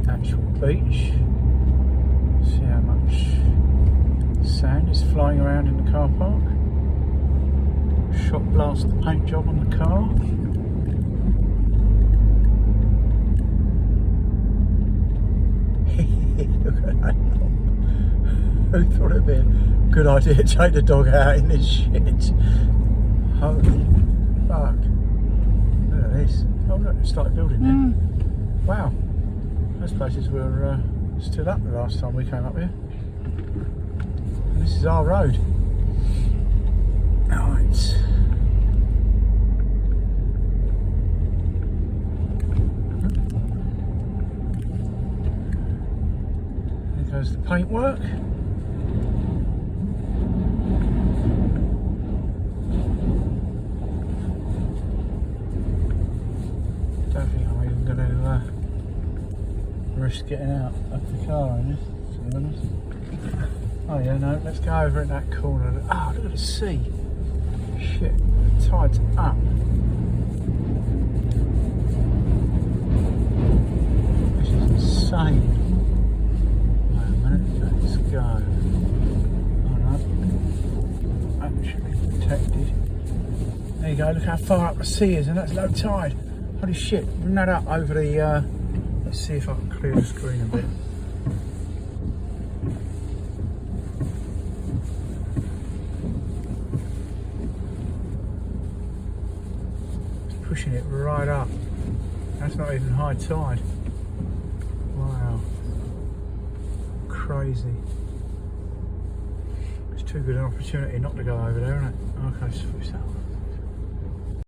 actual beach. See how much sand is flying around in the car park. Shot blast the paint job on the car. Look at that. Who thought it'd be a good idea to take the dog out in this shit? Holy fuck. Look at this. Oh look, it started building there. Wow. Those places were stood up the last time we came up here. And this is our road. Right. There goes the paintwork. Don't think I'm even going to risk getting out of the car in this, to be honest. Oh yeah, no, let's go over in that corner. Oh, look at the sea. Shit, the tide's up. This is insane. Wait a minute, let's go. Oh no, actually protected. There you go, look how far up the sea is, and that's low tide. Holy shit, bring that up over the, let's see if I can clear the screen a bit. Pushing it right up. That's not even high tide. Wow. Crazy. It's too good an opportunity not to go over there, isn't it? Okay, switch that off.